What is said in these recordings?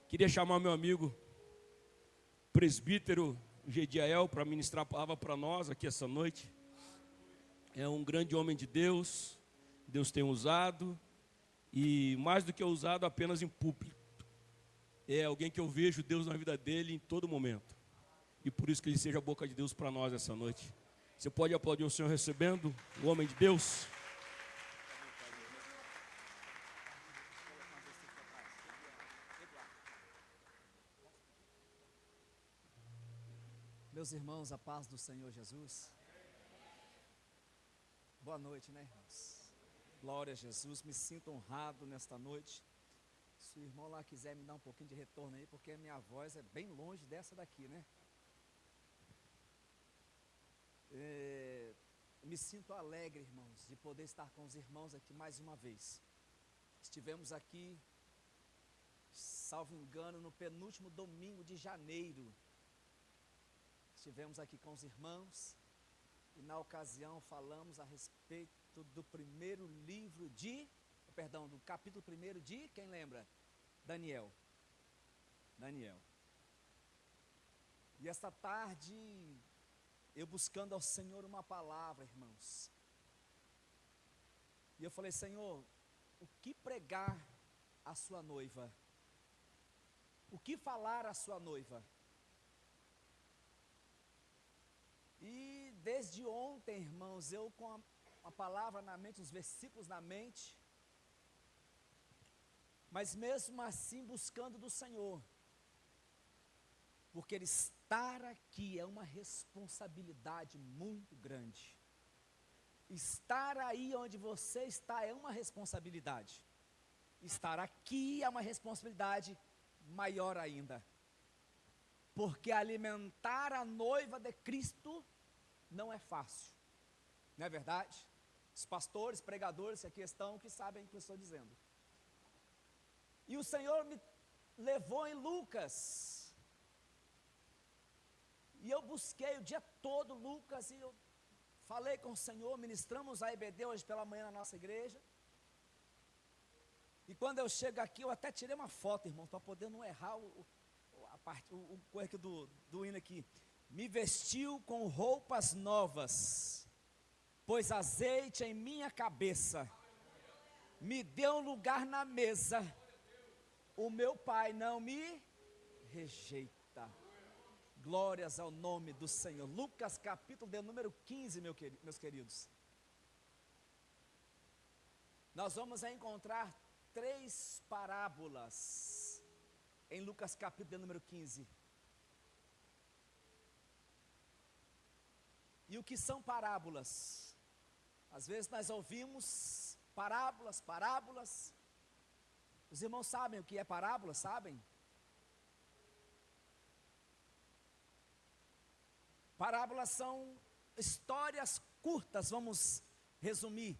Queria chamar meu amigo presbítero Gediael para ministrar a palavra para nós aqui essa noite. É um grande homem de Deus, Deus tem usado, e mais do que usado apenas em público. É alguém que eu vejo Deus na vida dele em todo momento. E por isso que ele seja a boca de Deus para nós essa noite. Você pode aplaudir o Senhor recebendo o homem de Deus? Meus irmãos, a paz do Senhor Jesus. Boa noite, né, irmãos? Glória a Jesus, me sinto honrado nesta noite. Se o irmão lá quiser me dar um pouquinho de retorno aí, porque a minha voz é bem longe dessa daqui, né? Me sinto alegre, irmãos, de poder estar com os irmãos aqui mais uma vez. Estivemos aqui, salvo engano, no penúltimo domingo de janeiro. Estivemos aqui com os irmãos e na ocasião falamos a respeito do primeiro livro do capítulo 1 de, quem lembra? Daniel. E esta tarde, eu buscando ao Senhor uma palavra, irmãos. E eu falei, Senhor, o que pregar à sua noiva? O que falar à sua noiva? E desde ontem, irmãos, eu com a palavra na mente, os versículos na mente, mas mesmo assim buscando do Senhor, porque Ele estar aqui é uma responsabilidade muito grande. Estar aí onde você está é uma responsabilidade. Estar aqui é uma responsabilidade maior ainda. Porque alimentar a noiva de Cristo não é fácil, não é verdade? Os pastores, pregadores que aqui estão, que sabem o que eu estou dizendo. E o Senhor me levou em Lucas, e eu busquei o dia todo Lucas, e eu falei com o Senhor, ministramos a EBD hoje pela manhã na nossa igreja, e quando eu chego aqui, eu até tirei uma foto, irmão, para poder não errar o coelho do hino aqui. Me vestiu com roupas novas, pôs azeite em minha cabeça, me deu um lugar na mesa, o meu Pai não me rejeita. Glórias ao nome do Senhor. Lucas capítulo de número 15, meus queridos. Nós vamos encontrar 3 parábolas em Lucas capítulo de número 15. E o que são parábolas? Às vezes nós ouvimos parábolas. Os irmãos sabem o que é parábola, sabem? Parábolas são histórias curtas, vamos resumir,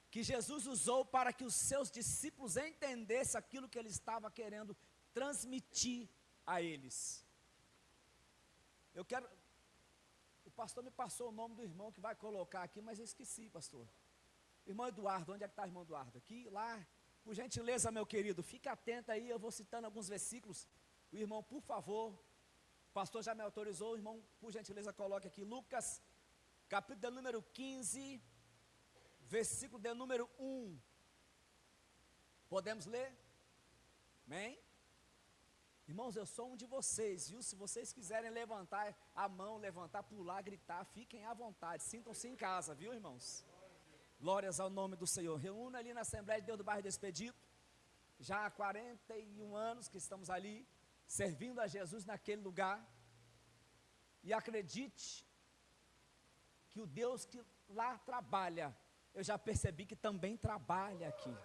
que Jesus usou para que os seus discípulos entendessem aquilo que ele estava querendo transmitir a eles. O pastor me passou o nome do irmão que vai colocar aqui, mas eu esqueci, pastor. Irmão Eduardo, onde é que está o irmão Eduardo? Aqui, lá, por gentileza, meu querido, fica atento aí, eu vou citando alguns versículos. O irmão, por favor, o pastor já me autorizou, o irmão, por gentileza, coloque aqui, Lucas, capítulo de número 15, versículo de número 1. Podemos ler? Amém? Irmãos, eu sou um de vocês, viu? Se vocês quiserem levantar a mão, levantar, pular, gritar, fiquem à vontade, sintam-se em casa, viu, irmãos? Glórias ao nome do Senhor. Reúna ali na Assembleia de Deus do Bairro do Expedito, já há 41 anos que estamos ali, servindo a Jesus naquele lugar, e acredite, que o Deus que lá trabalha, eu já percebi que também trabalha aqui.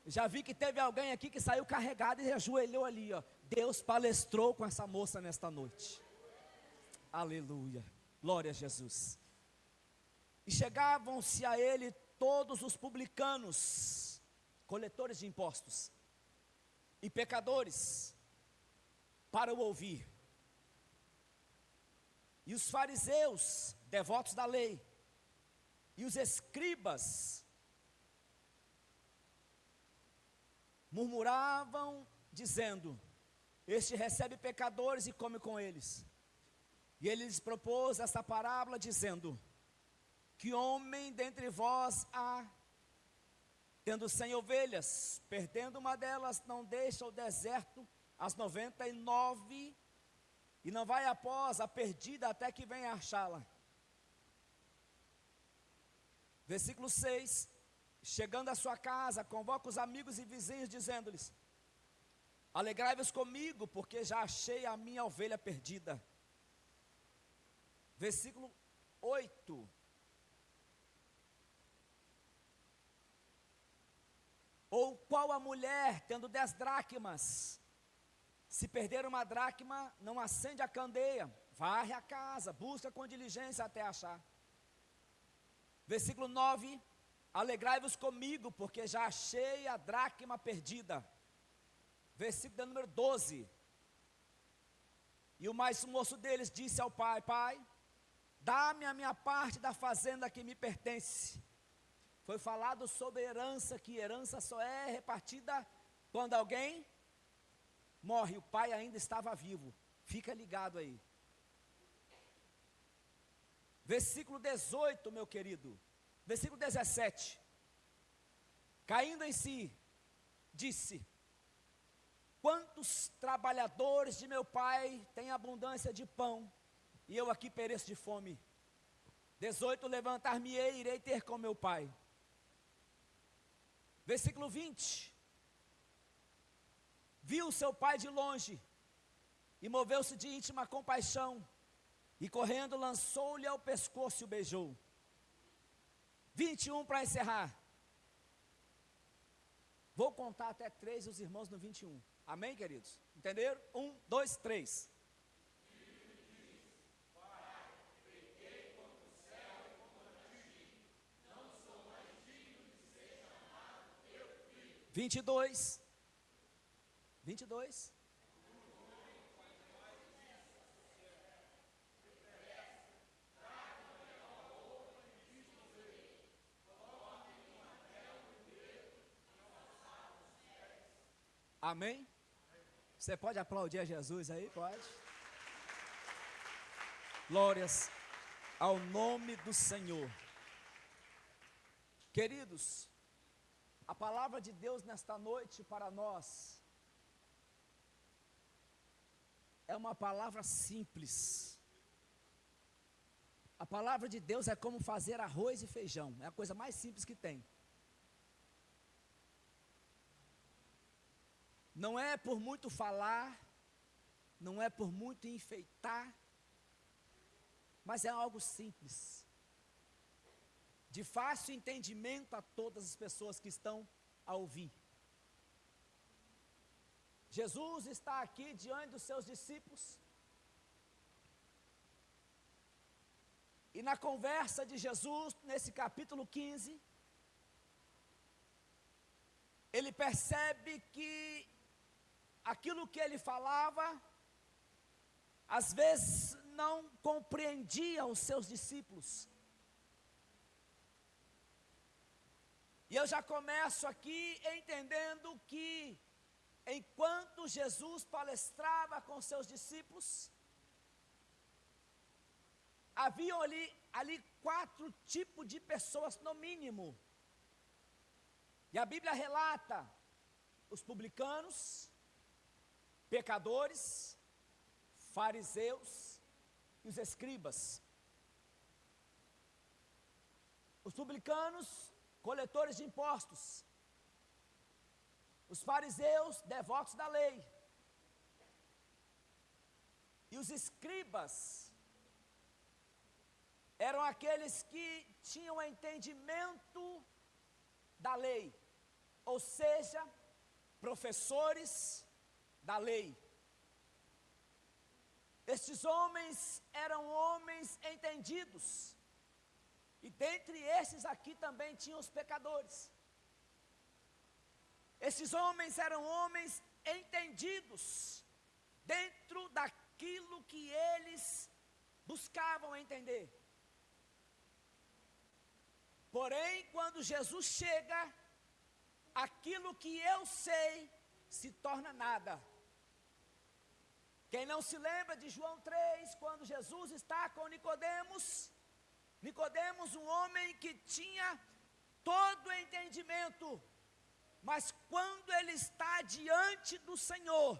Já vi que teve alguém aqui que saiu carregado e ajoelhou ali, ó. Deus palestrou com essa moça nesta noite. Aleluia, glória a Jesus. E chegavam-se a ele todos os publicanos, coletores de impostos, e pecadores, para o ouvir. E os fariseus, devotos da lei, e os escribas, murmuravam, dizendo: este recebe pecadores e come com eles. E ele lhes propôs esta parábola, dizendo: que homem dentre vós há, tendo 100 ovelhas, perdendo uma delas, não deixa o deserto as 99, e não vai após a perdida até que venha achá-la. Versículo 6, chegando à sua casa, convoca os amigos e vizinhos, dizendo-lhes: alegrai-vos comigo, porque já achei a minha ovelha perdida. Versículo 8, ou qual a mulher, tendo 10 dracmas, se perder uma dracma, não acende a candeia, varre a casa, busca com diligência até achar. Versículo 9, alegrai-vos comigo, porque já achei a dracma perdida. Versículo de número 12, e o mais moço deles disse ao pai: pai, dá-me a minha parte da fazenda que me pertence. Foi falado sobre herança, que herança só é repartida quando alguém morre. O pai ainda estava vivo, fica ligado aí. Versículo 18, meu querido. Versículo 17, caindo em si, disse: quantos trabalhadores de meu pai têm abundância de pão, e eu aqui pereço de fome. 18, levantar-me-ei, irei ter com meu pai. Versículo 20, viu seu pai de longe, e moveu-se de íntima compaixão, e correndo lançou-lhe ao pescoço e o beijou. 21 para encerrar. Vou contar até 3 os irmãos no 21. Amém, queridos? Entenderam? 1, 2, 3. 22. 22. Amém? Você pode aplaudir a Jesus aí? Pode. Glórias ao nome do Senhor. Queridos, a palavra de Deus nesta noite para nós é uma palavra simples. A palavra de Deus é como fazer arroz e feijão, é a coisa mais simples que tem. Não é por muito falar, não é por muito enfeitar, mas é algo simples, de fácil entendimento a todas as pessoas que estão a ouvir. Jesus está aqui diante dos seus discípulos, e na conversa de Jesus, nesse capítulo 15, ele percebe que aquilo que ele falava, às vezes não compreendia os seus discípulos. E eu já começo aqui entendendo que, enquanto Jesus palestrava com seus discípulos, haviam ali 4 tipos de pessoas no mínimo. E a Bíblia relata os publicanos, pecadores, fariseus e os escribas. Os publicanos, coletores de impostos. Os fariseus, devotos da lei. E os escribas eram aqueles que tinham entendimento da lei, ou seja, professores da lei. Estes homens eram homens entendidos, e dentre esses aqui também tinham os pecadores. Esses homens eram homens entendidos dentro daquilo que eles buscavam entender. Porém, quando Jesus chega, aquilo que eu sei se torna nada. Quem não se lembra de João 3, quando Jesus está com Nicodemos, um homem que tinha todo o entendimento, mas quando ele está diante do Senhor,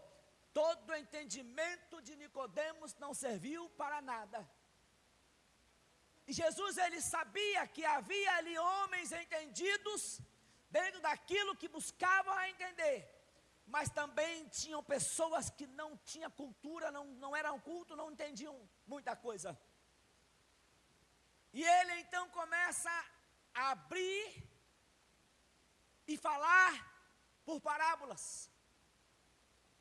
todo o entendimento de Nicodemos não serviu para nada. E Jesus, ele sabia que havia ali homens entendidos dentro daquilo que buscavam a entender, mas também tinham pessoas que não tinham cultura, não eram cultos, não entendiam muita coisa. E ele então começa a abrir e falar por parábolas,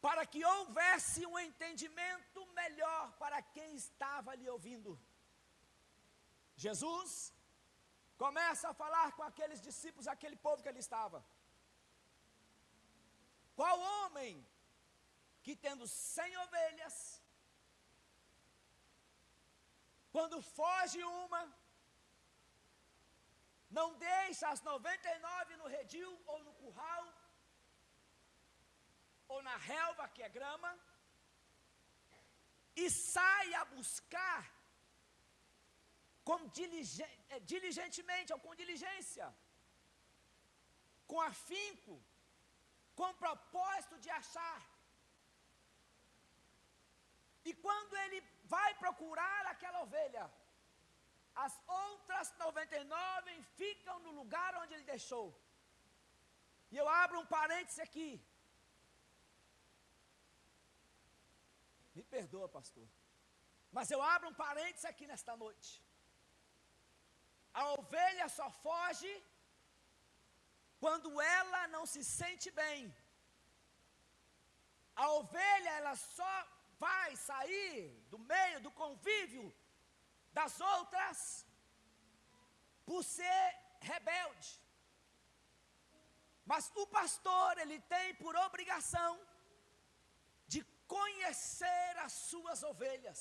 para que houvesse um entendimento melhor para quem estava ali ouvindo. Jesus começa a falar com aqueles discípulos, aquele povo que ali estava. Qual homem que tendo 100 ovelhas, quando foge uma, não deixa as 99 no redil ou no curral, ou na relva, que é grama, e sai a buscar diligentemente, ou com diligência, com afinco, com o propósito de achar. E quando ele vai procurar aquela ovelha, as outras 99 ficam no lugar onde ele deixou. E eu abro um parêntese aqui. Me perdoa, pastor, mas eu abro um parêntese aqui nesta noite. A ovelha só foge quando ela não se sente bem. A ovelha, ela só vai sair do meio, do convívio das outras, por ser rebelde. Mas o pastor, ele tem por obrigação de conhecer as suas ovelhas.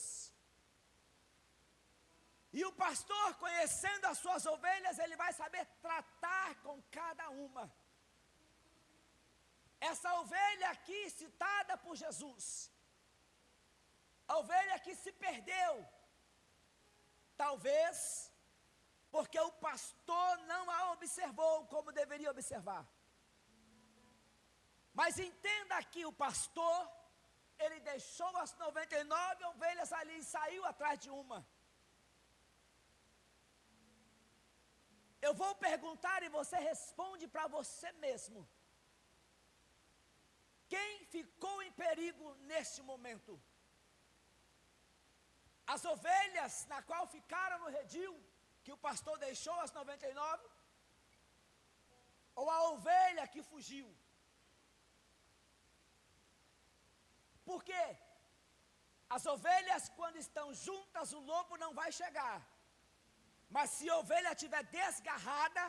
E o pastor, conhecendo as suas ovelhas, ele vai saber tratar com cada uma. Essa ovelha aqui, citada por Jesus, a ovelha que se perdeu, talvez porque o pastor não a observou como deveria observar. Mas entenda aqui, o pastor, ele deixou as 99 ovelhas ali e saiu atrás de uma. Eu vou perguntar e você responde para você mesmo. Quem ficou em perigo neste momento? As ovelhas na qual ficaram no redil, que o pastor deixou as 99? Ou a ovelha que fugiu? Por quê? As ovelhas, quando estão juntas, o lobo não vai chegar. Mas se a ovelha estiver desgarrada,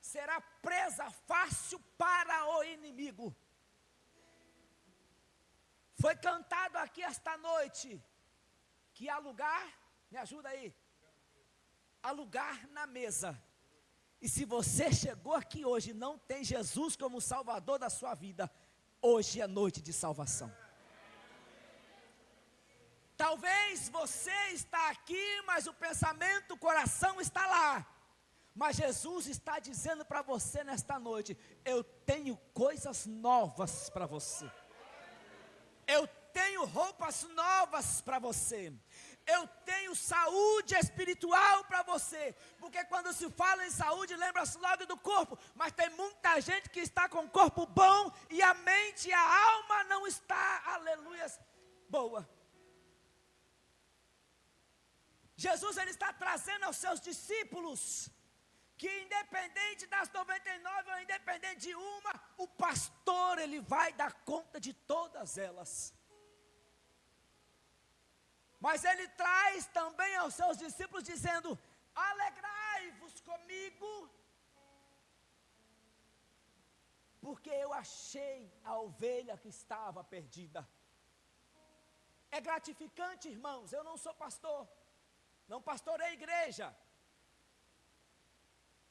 será presa fácil para o inimigo. Foi cantado aqui esta noite que há lugar, me ajuda aí, há lugar na mesa. E se você chegou aqui hoje e não tem Jesus como Salvador da sua vida, hoje é noite de salvação. Talvez você está aqui, mas o pensamento, o coração está lá. Mas Jesus está dizendo para você nesta noite: eu tenho coisas novas para você. Eu tenho roupas novas para você. Eu tenho saúde espiritual para você. Porque quando se fala em saúde, lembra-se logo do corpo. Mas tem muita gente que está com o corpo bom e a mente e a alma não está, aleluia, boa. Jesus, ele está trazendo aos seus discípulos que independente das 99 ou independente de uma, o pastor, ele vai dar conta de todas elas. Mas ele traz também aos seus discípulos dizendo: alegrai-vos comigo, porque eu achei a ovelha que estava perdida. É gratificante, irmãos, eu não sou pastor, não pastorei igreja,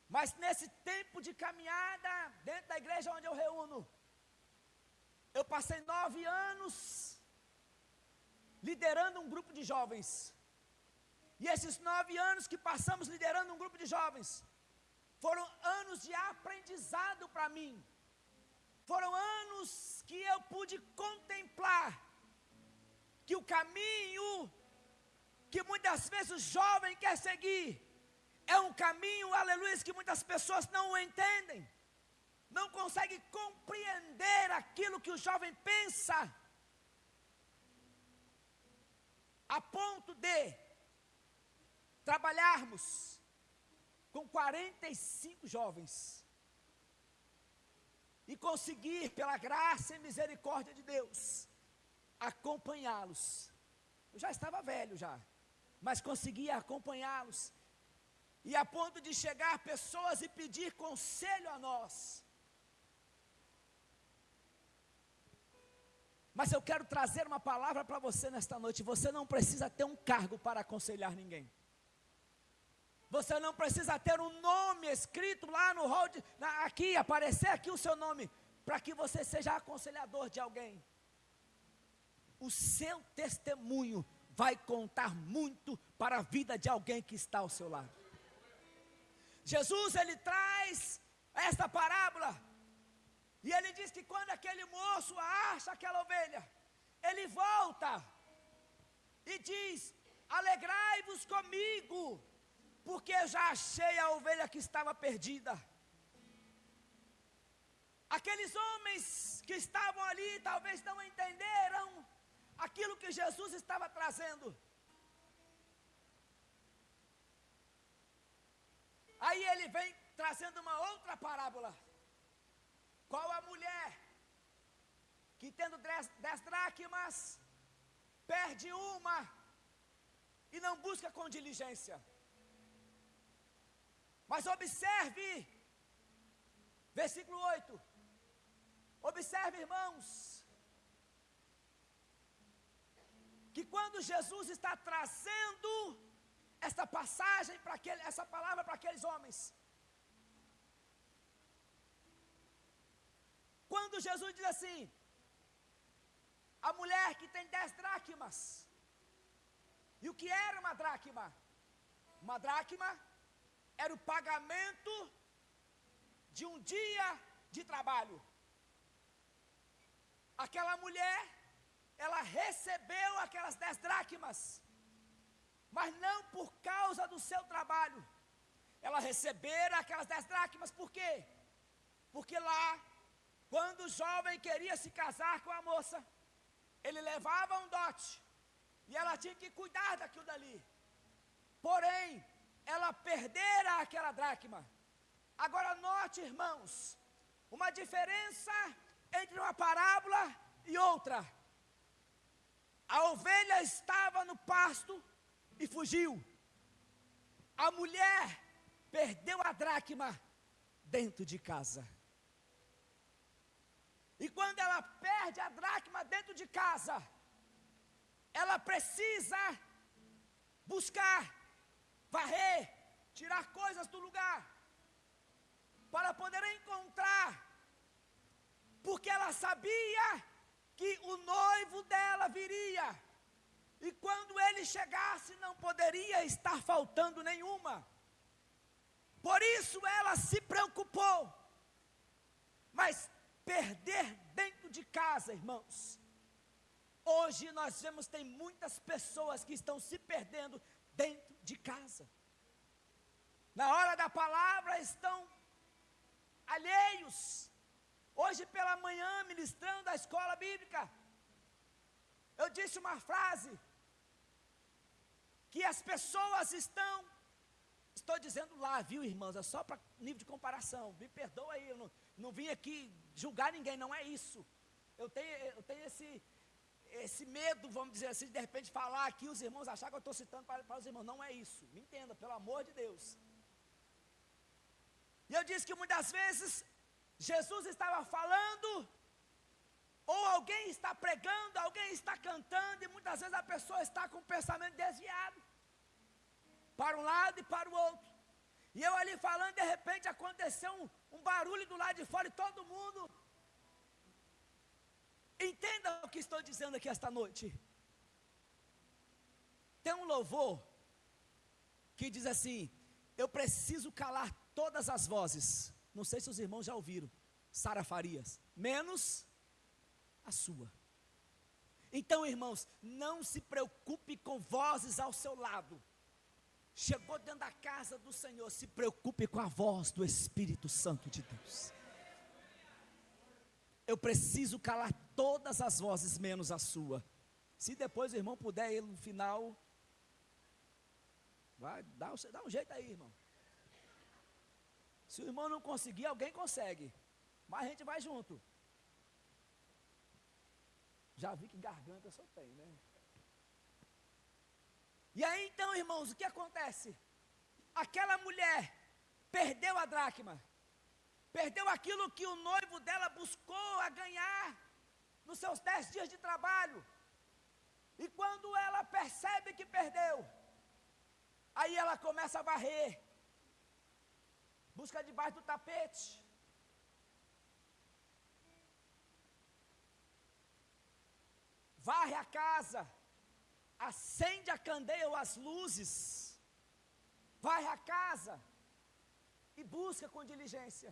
Mas nesse tempo de caminhada, dentro da igreja onde eu reúno, eu passei 9 anos liderando um grupo de jovens. E esses 9 anos que passamos liderando um grupo de jovens, foram anos de aprendizado para mim. Foram anos que eu pude contemplar que o caminho que muitas vezes o jovem quer seguir é um caminho, aleluia, que muitas pessoas não o entendem. Não conseguem compreender aquilo que o jovem pensa, a ponto de trabalharmos com 45 jovens e conseguir, pela graça e misericórdia de Deus, acompanhá-los. Eu já estava velho já, mas conseguia acompanhá-los, e a ponto de chegar pessoas e pedir conselho a nós. Mas eu quero trazer uma palavra para você nesta noite. Você não precisa ter um cargo para aconselhar ninguém. Você não precisa ter um nome escrito lá no hall, aqui, aparecer aqui o seu nome, para que você seja aconselhador de alguém. O seu testemunho vai contar muito para a vida de alguém que está ao seu lado. Jesus, ele traz esta parábola, e ele diz que quando aquele moço acha aquela ovelha, ele volta e diz: alegrai-vos comigo, porque eu já achei a ovelha que estava perdida. Aqueles homens que estavam ali talvez não entenderam aquilo que Jesus estava trazendo. Aí ele vem trazendo uma outra parábola. Qual a mulher que, tendo 10 dracmas, perde uma e não busca com diligência? Mas observe, versículo 8. Observe, irmãos, que quando Jesus está trazendo esta passagem essa palavra para aqueles homens, quando Jesus diz assim: a mulher que tem 10 dracmas, e o que era uma dracma? Uma dracma era o pagamento de um dia de trabalho. Aquela mulher, ela recebeu aquelas 10 dracmas, mas não por causa do seu trabalho. Ela recebeu aquelas 10 dracmas, por quê? Porque lá, quando o jovem queria se casar com a moça, ele levava um dote, e ela tinha que cuidar daquilo dali. Porém, ela perdera aquela dracma. Agora note, irmãos, uma diferença entre uma parábola e outra. A ovelha estava no pasto e fugiu. A mulher perdeu a dracma dentro de casa. E quando ela perde a dracma dentro de casa, ela precisa buscar, varrer, tirar coisas do lugar, para poder encontrar, porque ela sabia que o noivo dela viria, e quando ele chegasse não poderia estar faltando nenhuma. Por isso ela se preocupou. Mas perder dentro de casa, irmãos, hoje nós vemos, tem muitas pessoas que estão se perdendo dentro de casa. Na hora da palavra estão alheios. Hoje pela manhã, ministrando da escola bíblica, eu disse uma frase, que as pessoas estou dizendo lá, viu, irmãos, é só para nível de comparação, me perdoa aí, eu não vim aqui julgar ninguém, não é isso. Eu tenho esse medo, vamos dizer assim, de repente falar aqui, os irmãos achar que eu estou citando para os irmãos, não é isso, me entenda, pelo amor de Deus. E eu disse que muitas vezes, Jesus estava falando, ou alguém está pregando, alguém está cantando, e muitas vezes a pessoa está com o pensamento desviado, para um lado e para o outro. E eu ali falando, de repente aconteceu um barulho do lado de fora e todo mundo. Entenda o que estou dizendo aqui esta noite. Tem um louvor que diz assim: eu preciso calar todas as vozes. Não sei se os irmãos já ouviram. Sara Farias, menos a sua. Então, irmãos, não se preocupe com vozes ao seu lado. Chegou dentro da casa do Senhor, se preocupe com a voz do Espírito Santo de Deus. Eu preciso calar todas as vozes, menos a sua. Se depois o irmão puder ir no final, vai, dá um jeito aí, irmão. Se o irmão não conseguir, alguém consegue. Mas a gente vai junto. Já vi que garganta só tem, né? E aí então, irmãos, o que acontece? Aquela mulher perdeu a dracma. Perdeu aquilo que o noivo dela buscou a ganhar nos seus 10 dias de trabalho. E quando ela percebe que perdeu, aí ela começa a varrer. Busca debaixo do tapete. Varre a casa. Acende a candeia ou as luzes. Varre a casa. E busca com diligência.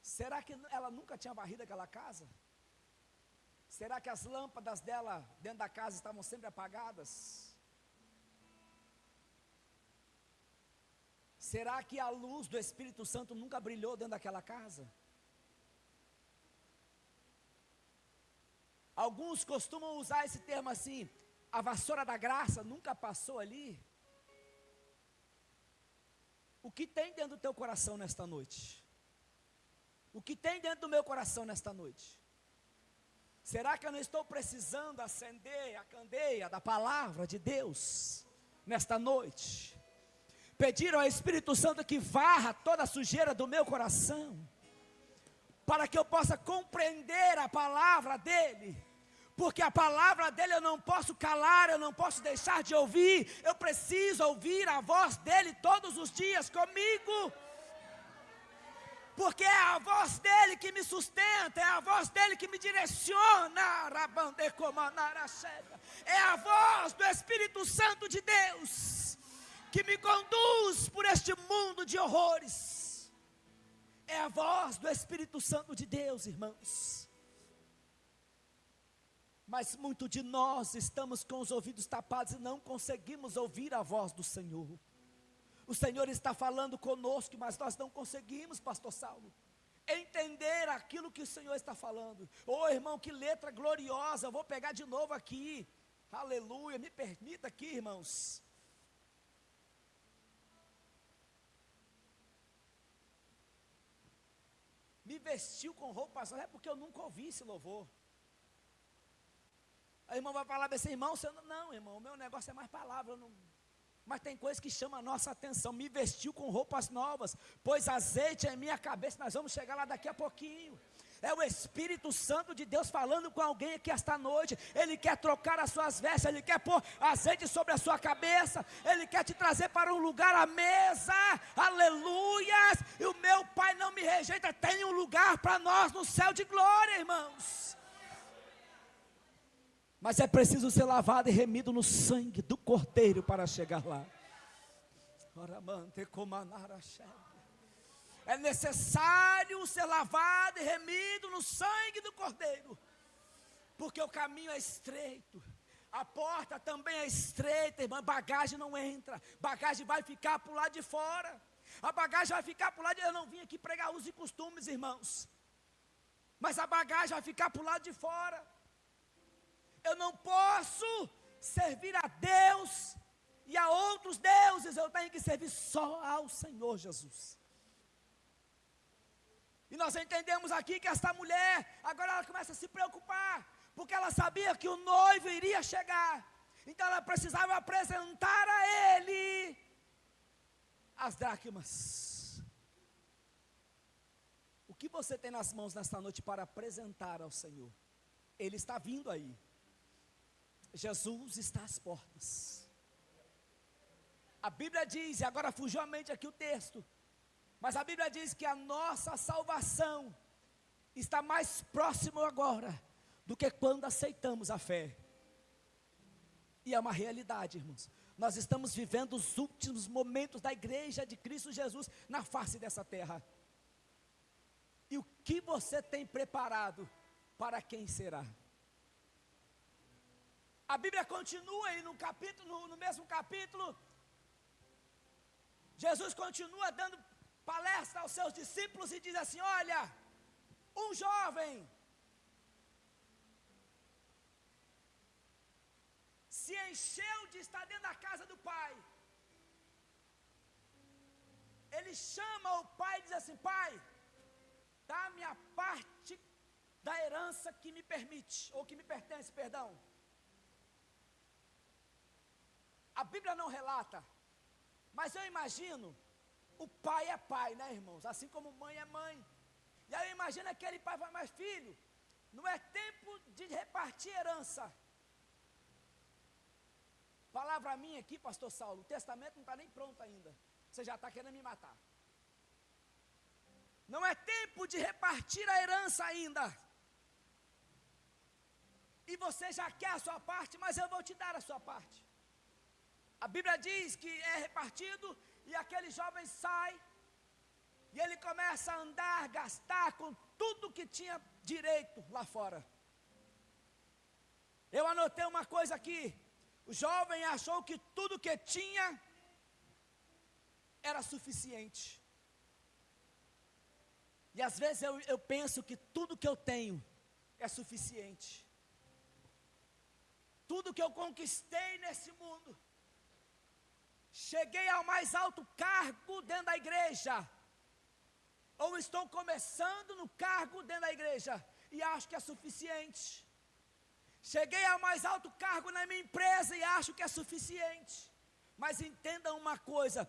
Será que ela nunca tinha varrido aquela casa? Será que as lâmpadas dela dentro da casa estavam sempre apagadas? Será que a luz do Espírito Santo nunca brilhou dentro daquela casa? Alguns costumam usar esse termo assim: a vassoura da graça nunca passou ali. O que tem dentro do teu coração nesta noite? O que tem dentro do meu coração nesta noite? Será que eu não estou precisando acender a candeia da palavra de Deus nesta noite? Pedir ao Espírito Santo que varra toda a sujeira do meu coração, para que eu possa compreender a palavra dEle, porque a palavra dEle eu não posso calar, eu não posso deixar de ouvir, eu preciso ouvir a voz dEle todos os dias comigo, porque é a voz dEle que me sustenta, é a voz dEle que me direciona, é a voz do Espírito Santo de Deus, que me conduz por este mundo de horrores. É a voz do Espírito Santo de Deus, irmãos. Mas muito de nós estamos com os ouvidos tapados e não conseguimos ouvir a voz do Senhor. O Senhor está falando conosco, mas nós não conseguimos, pastor Saulo, entender aquilo que o Senhor está falando. Oh, irmão, que letra gloriosa. Eu vou pegar de novo aqui. Aleluia, me permita aqui, irmãos. Me vestiu com roupas, é porque eu nunca ouvi esse louvor. A irmã vai falar assim: irmão, você não, irmão, o meu negócio é mais palavra, mas tem coisas que chamam a nossa atenção. Me vestiu com roupas novas, pôs azeite em minha cabeça. Nós vamos chegar lá daqui a pouquinho. É o Espírito Santo de Deus falando com alguém aqui esta noite. Ele quer trocar as suas vestes, Ele quer pôr azeite sobre a sua cabeça, Ele quer te trazer para um lugar à mesa, aleluias, e o meu Pai não me rejeita, tem um lugar para nós no céu de glória, irmãos. Mas é preciso ser lavado e remido no sangue do Cordeiro para chegar lá. É necessário ser lavado e remido no sangue do Cordeiro, porque o caminho é estreito, a porta também é estreita, irmão. Bagagem não entra, bagagem vai ficar para o lado de fora, a bagagem vai ficar para o lado de... Eu não vim aqui pregar usos e costumes, irmãos, mas a bagagem vai ficar para o lado de fora. Eu não posso servir a Deus e a outros deuses, eu tenho que servir só ao Senhor Jesus. E nós entendemos aqui que esta mulher, agora ela começa a se preocupar, porque ela sabia que o noivo iria chegar, então ela precisava apresentar a ele as dracmas. O que você tem nas mãos nesta noite para apresentar ao Senhor? Ele está vindo aí. Jesus está às portas. A Bíblia diz, e agora fugiu a mente aqui o texto, mas a Bíblia diz que a nossa salvação está mais próximo agora do que quando aceitamos a fé. E é uma realidade, irmãos. Nós estamos vivendo os últimos momentos da igreja de Cristo Jesus na face dessa terra. E o que você tem preparado para quem será? A Bíblia continua aí no mesmo capítulo. Jesus continua dando palestra aos seus discípulos e diz assim: olha, um jovem se encheu de estar dentro da casa do pai. Ele chama o pai e diz assim: pai, dá a minha parte da herança que me permite, ou que me pertence, perdão. A Bíblia não relata, mas eu imagino, o pai é pai, né, irmãos? Assim como mãe é mãe. E aí eu imagino aquele pai fala: mas filho, não é tempo de repartir herança. Palavra minha aqui, pastor Saulo, o testamento não está nem pronto ainda. Você já está querendo me matar. Não é tempo de repartir a herança ainda. E você já quer a sua parte, mas eu vou te dar a sua parte. A Bíblia diz que é repartido e aquele jovem sai e ele começa a andar, gastar com tudo que tinha direito lá fora. Eu anotei uma coisa aqui. O jovem achou que tudo que tinha era suficiente. E às vezes eu penso que tudo que eu tenho é suficiente. Tudo que eu conquistei nesse mundo. Cheguei ao mais alto cargo dentro da igreja. Ou estou começando no cargo dentro da igreja e acho que é suficiente. Cheguei ao mais alto cargo na minha empresa e acho que é suficiente. Mas entenda uma coisa: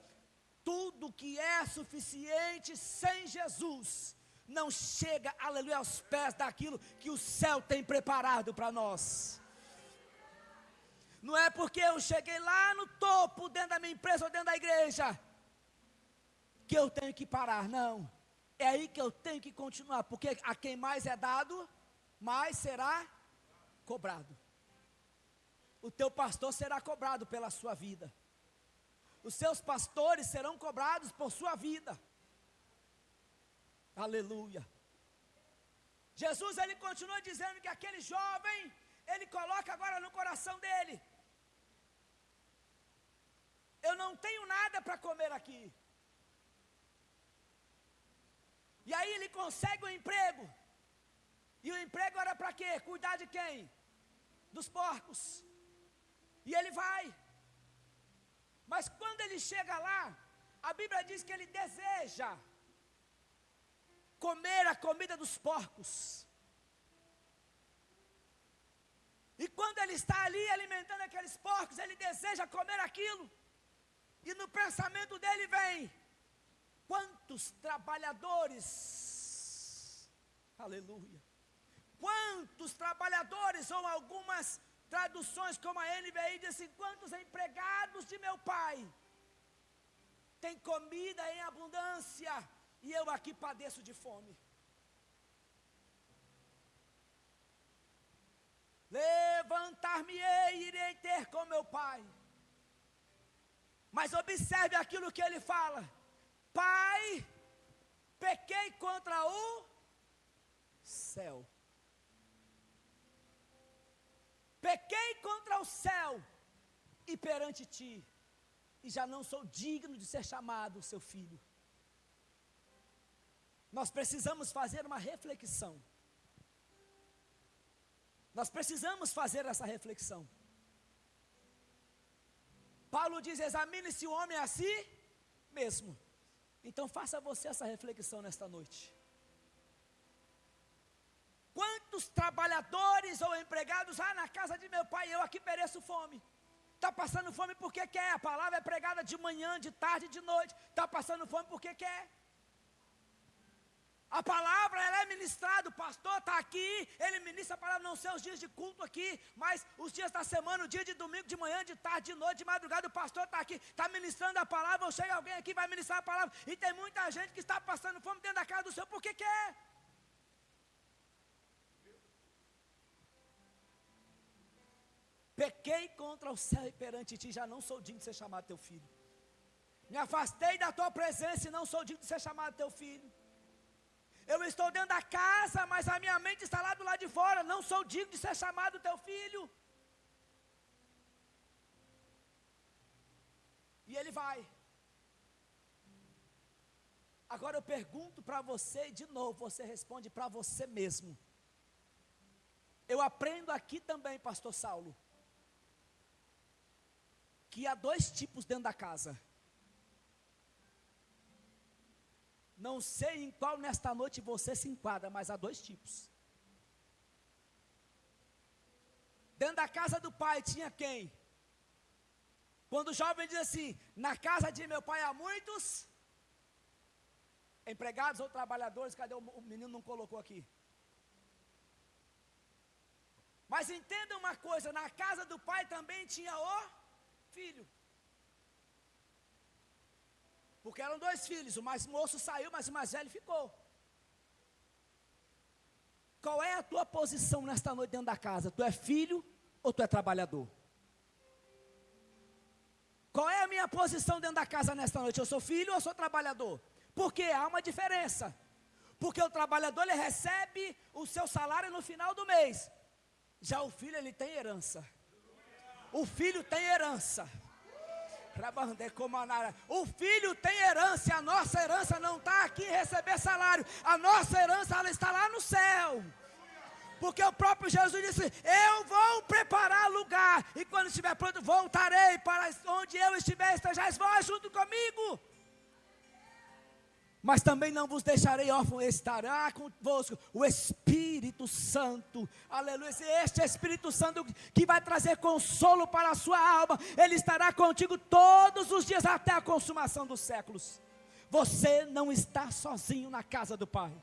tudo que é suficiente sem Jesus não chega, aleluia, aos pés daquilo que o céu tem preparado para nós. Não é porque eu cheguei lá no topo, dentro da minha empresa ou dentro da igreja, que eu tenho que parar, não. É aí que eu tenho que continuar, porque a quem mais é dado, mais será cobrado. O teu pastor será cobrado pela sua vida. Os seus pastores serão cobrados por sua vida. Aleluia. Jesus, ele continua dizendo que aquele jovem, ele coloca agora no coração dele: eu não tenho nada para comer aqui. E aí ele consegue um emprego. E o emprego era para quê? Cuidar de quem? Dos porcos. E ele vai. Mas quando ele chega lá, a Bíblia diz que ele deseja comer a comida dos porcos. E quando ele está ali alimentando aqueles porcos, ele deseja comer aquilo. E no pensamento dele vem: quantos trabalhadores, aleluia, quantos trabalhadores, ou algumas traduções como a NVI diz assim: quantos empregados de meu pai têm comida em abundância e eu aqui padeço de fome. Levantar-me-ei e irei ter com meu pai. Mas observe aquilo que ele fala: pai, pequei contra o céu. Pequei contra o céu e perante ti, e já não sou digno de ser chamado seu filho. Nós precisamos fazer uma reflexão. Nós precisamos fazer essa reflexão. Paulo diz: examine-se o homem a si mesmo. Então faça você essa reflexão nesta noite. Quantos trabalhadores ou empregados há na casa de meu pai, eu aqui pereço fome. Está passando fome porque quer. A palavra é pregada de manhã, de tarde, de noite. Está passando fome porque quer. A palavra, ela é ministrada, o pastor está aqui, ele ministra a palavra, não sei os dias de culto aqui, mas os dias da semana, o dia de domingo, de manhã, de tarde, de noite, de madrugada, o pastor está aqui, está ministrando a palavra, ou chega alguém aqui, vai ministrar a palavra, e tem muita gente que está passando fome dentro da casa do Senhor, porque quer. Pequei contra o céu e perante ti, já não sou digno de ser chamado teu filho. Me afastei da tua presença e não sou digno de ser chamado teu filho. Eu estou dentro da casa, mas a minha mente está lá do lado de fora. Não sou digno de ser chamado teu filho. E ele vai. Agora eu pergunto para você, e de novo você responde para você mesmo. Eu aprendo aqui também, pastor Saulo, que há dois tipos dentro da casa. Não sei em qual nesta noite você se enquadra, mas há dois tipos. Dentro da casa do pai tinha quem? Quando o jovem diz assim, na casa de meu pai há muitos empregados ou trabalhadores, cadê o menino não colocou aqui? Mas entenda uma coisa, na casa do pai também tinha o filho. Porque eram dois filhos, o mais moço saiu, mas o mais velho ficou. Qual é a tua posição nesta noite dentro da casa? Tu é filho ou tu é trabalhador? Qual é a minha posição dentro da casa nesta noite? Eu sou filho ou sou trabalhador? Porque há uma diferença. Porque o trabalhador, ele recebe o seu salário no final do mês. Já o filho, ele tem herança. O filho tem herança. O filho tem herança, e a nossa herança não está aqui em receber salário, a nossa herança ela está lá no céu, porque o próprio Jesus disse, eu vou preparar lugar, e quando estiver pronto, voltarei para onde eu estiver, estejais vós junto comigo, mas também não vos deixarei órfãos, estará convosco o Espírito Santo, aleluia, este Espírito Santo que vai trazer consolo para a sua alma, ele estará contigo todos os dias até a consumação dos séculos. Você não está sozinho na casa do Pai,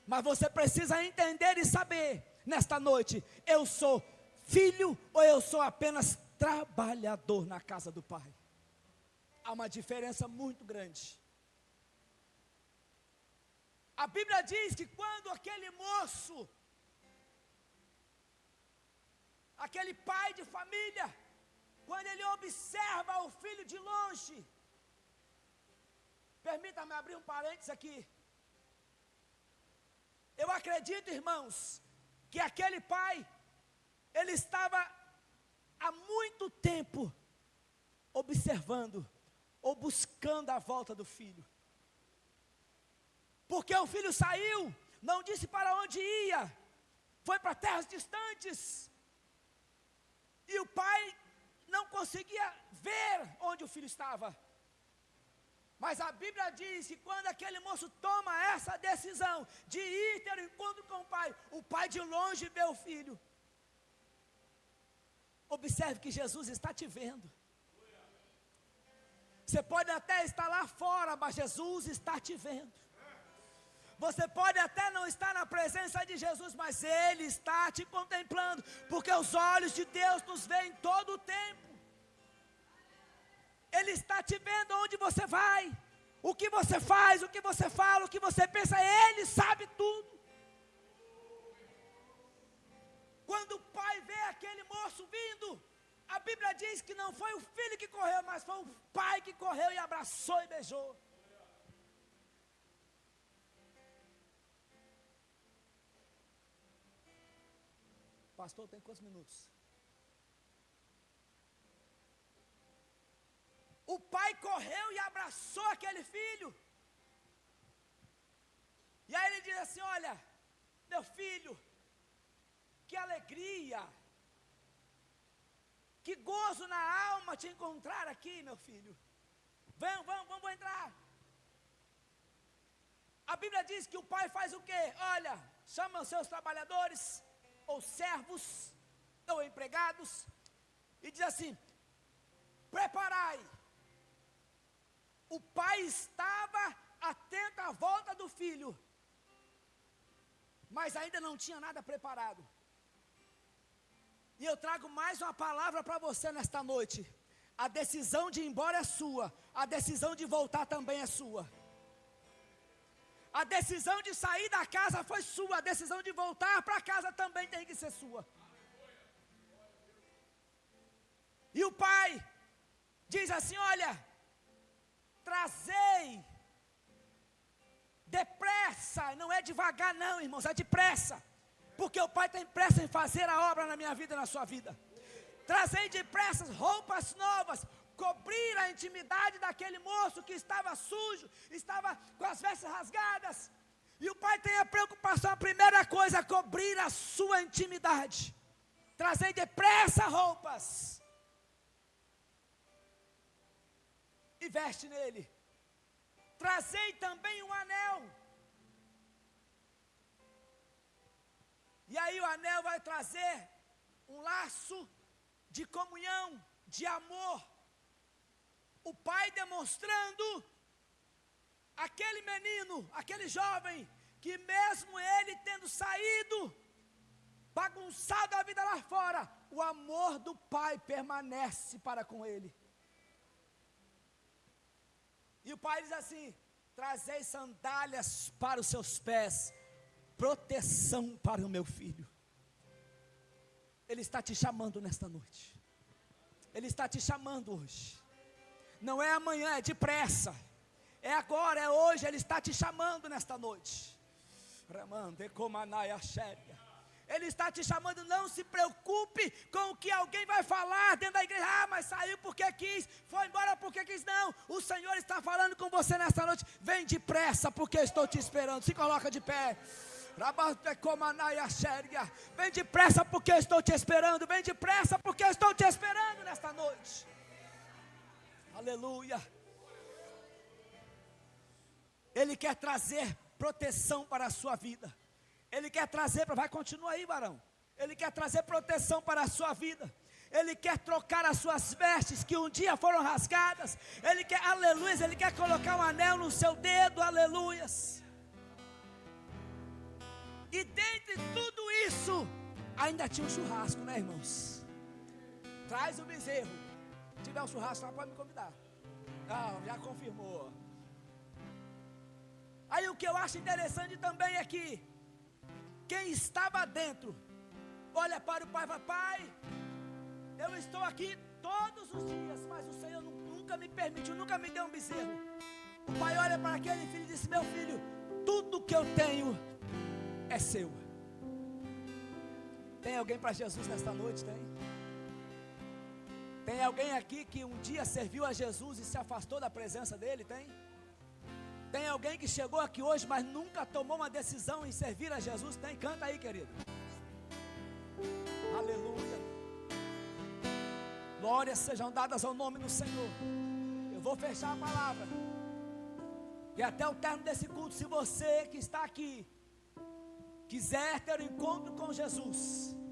mas você precisa entender e saber, nesta noite, eu sou filho ou eu sou apenas trabalhador na casa do Pai? Há uma diferença muito grande. A Bíblia diz que quando aquele moço, aquele pai de família, quando ele observa o filho de longe, permita-me abrir um parênteses aqui. Eu acredito, irmãos, que aquele pai, ele estava há muito tempo observando, ou buscando a volta do filho. Porque o filho saiu, não disse para onde ia, foi para terras distantes, e o pai não conseguia ver onde o filho estava. Mas a Bíblia diz que quando aquele moço toma essa decisão de ir ter um encontro com o pai de longe vê o filho. Observe que Jesus está te vendo. Você pode até estar lá fora, mas Jesus está te vendo. Você pode até não estar na presença de Jesus, mas Ele está te contemplando, porque os olhos de Deus nos veem todo o tempo. Ele está te vendo onde você vai, o que você faz, o que você fala, o que você pensa, Ele sabe tudo. Quando o pai vê aquele moço vindo, a Bíblia diz que não foi o filho que correu, mas foi o pai que correu e abraçou e beijou. Pastor, tem quantos minutos? O pai correu e abraçou aquele filho. E aí ele diz assim, olha, meu filho, que alegria, que gozo na alma te encontrar aqui, meu filho. Vamos entrar. A Bíblia diz que o pai faz o quê? Olha, chama os seus trabalhadores, ou servos, ou empregados, e diz assim, preparai. O pai estava atento à volta do filho, mas ainda não tinha nada preparado. E eu trago mais uma palavra para você nesta noite. A decisão de ir embora é sua, a decisão de voltar também é sua. A decisão de sair da casa foi sua, a decisão de voltar para casa também tem que ser sua. E o pai diz assim: olha, trazei depressa, não é devagar não, irmãos, é depressa, porque o pai tem pressa em fazer a obra na minha vida e na sua vida. Trazei depressa roupas novas, cobrir a intimidade daquele moço que estava sujo, estava com as vestes rasgadas. E o pai tem a preocupação, a primeira coisa, cobrir a sua intimidade. Trazei depressa roupas e veste nele. Trazei também um anel. E aí o anel vai trazer um laço de comunhão, de amor. O pai demonstrando aquele menino, aquele jovem, que mesmo ele tendo saído, bagunçado a vida lá fora, o amor do pai permanece para com ele. E o pai diz assim: trazei sandálias para os seus pés, proteção para o meu filho. Ele está te chamando nesta noite. Ele está te chamando hoje. Não é amanhã, é depressa. É agora, é hoje. Ele está te chamando nesta noite. Ele está te chamando. Não se preocupe com o que alguém vai falar dentro da igreja. Ah, mas saiu porque quis, foi embora porque quis. Não, o Senhor está falando com você nesta noite. Vem depressa porque eu estou te esperando. Se coloca de pé. Vem depressa porque eu estou te esperando. Vem depressa porque eu estou te esperando nesta noite. Aleluia. Ele quer trazer proteção para a sua vida. Ele quer trazer, vai continuar aí, varão. Ele quer trazer proteção para a sua vida. Ele quer trocar as suas vestes que um dia foram rasgadas. Ele quer, aleluia, ele quer colocar um anel no seu dedo, aleluias. E dentre tudo isso, ainda tinha um churrasco, né, irmãos? Traz o bezerro. Se tiver um churrasco lá, pode me convidar. Não, já confirmou. Aí o que eu acho interessante também é que quem estava dentro, olha para o pai e fala: pai, eu estou aqui todos os dias, mas o Senhor nunca me permitiu, nunca me deu um bezerro. O pai olha para aquele filho e diz: meu filho, tudo que eu tenho é seu. Tem alguém para Jesus nesta noite? Tem alguém aqui que um dia serviu a Jesus e se afastou da presença dele? Tem alguém que chegou aqui hoje, mas nunca tomou uma decisão em servir a Jesus? Canta aí, querido. Aleluia. Glórias sejam dadas ao nome do Senhor. Eu vou fechar a palavra. E até o término desse culto, se você que está aqui quiser ter um encontro com Jesus,